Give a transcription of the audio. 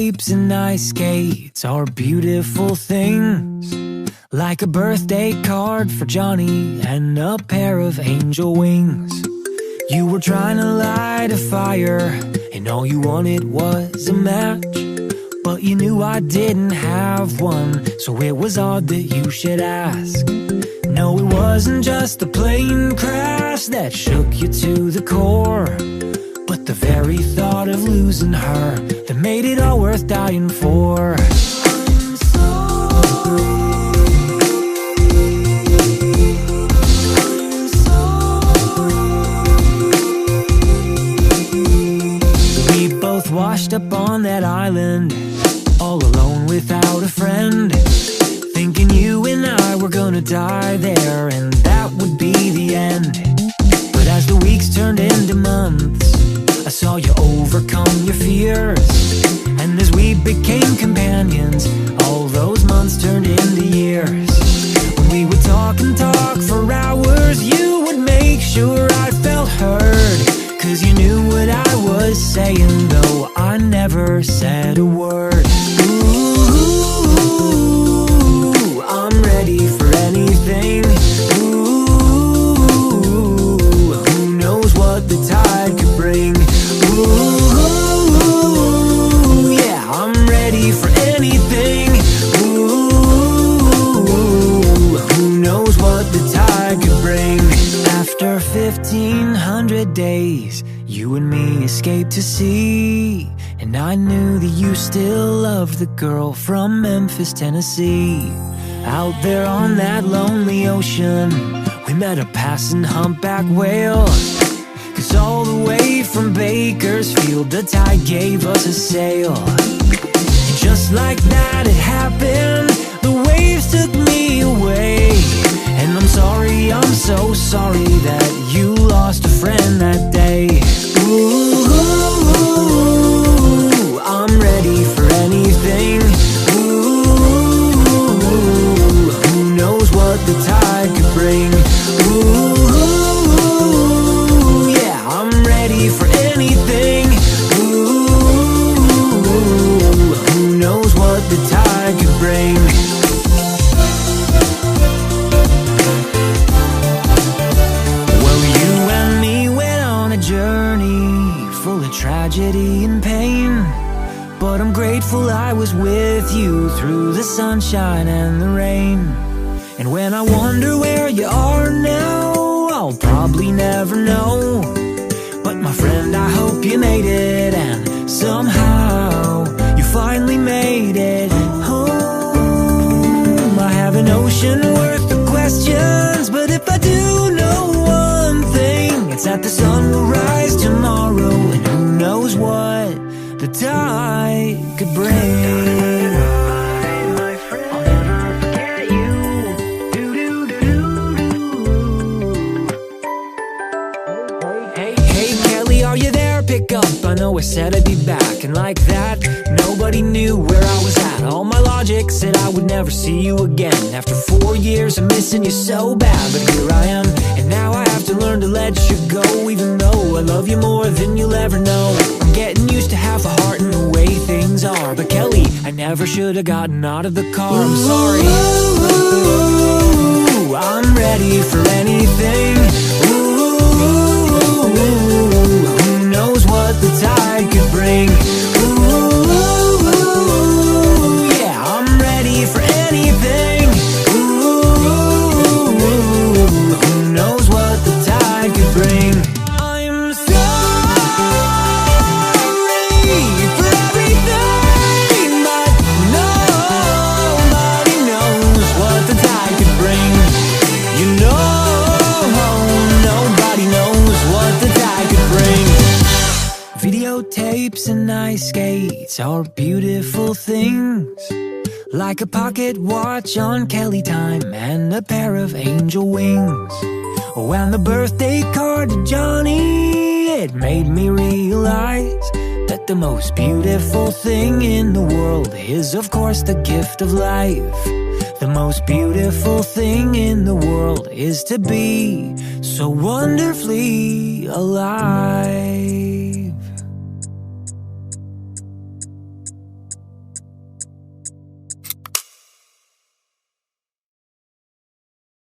tapes and ice skates are beautiful things, like a birthday card for Johnny and a pair of angel wings. You were trying to light a fire, and all you wanted was a match, but you knew I didn't have one, so it was odd that you should ask. No, it wasn't just the plane crash that shook you to the core, but the very thought of losing her that made it all worth dying for. I'm sorry. I'm sorry. We both washed up on that island, all alone without a friend, thinking you and I were gonna die there and that would be the end. But as the weeks turned into months, I saw you overcome your fears, and as we became companions, all those months turned into years. When we would talk and talk for hours, you would make sure I felt heard, 'cause you knew what I was saying, though I never said a word. Ooh, I'm ready for anything. Ooh, who knows what the tide could bring. Ooh, yeah, I'm ready for anything. Ooh, who knows what the tide could bring. After 1,500 days, you and me escaped to sea, and I knew that you still loved the girl from Memphis, Tennessee. Out there on that lonely ocean, we met a passing humpback whale, 'cause all the way from Bakersfield, the tide gave us a sail. And just like that it happened, the waves took me away. And I'm so sorry that you lost a friend that day. Ooh, I'm ready for anything. Ooh, who knows what the tide could bring. Ooh, yeah, I'm ready for anything. Ooh, who knows what the tide could bring. Tragedy and pain, but I'm grateful I was with you through the sunshine and the rain. And when I wonder where you are now, I'll probably never know. But my friend, I hope you made it, and somehow you finally made it home. I have an ocean worth of questions, but if I do know one thing, it's that the sun will rise tomorrow, and who knows what the tide could bring. My friend, I'll never forget you. Hey Kelly, are you there? Pick up, I know I said I'd be back, and like that, nobody knew where I was at. All my logic said I would never see you again. After 4 years of missing you so bad, but here I am, and now I have to learn to let you go, even though I love you more than you'll ever know. I'm getting used to half a heart and the way things are, but Kelly, I never should have gotten out of the car. I'm sorry. Ooh, I'm ready for anything. Ooh, who knows what the tide could bring. Ooh, yeah, I'm ready for anything. Ooh, who knows what the tide could bring. I'm sorry for everything, but nobody knows what the tide could bring. You know, nobody knows what the tide could bring. Videotapes and ice skates are beautiful things, like a pocket watch on Kelly time and a pair of angel wings. Oh, and the birthday card to Johnny, it made me realize that the most beautiful thing in the world is, of course, the gift of life. The most beautiful thing in the world is to be so wonderfully alive.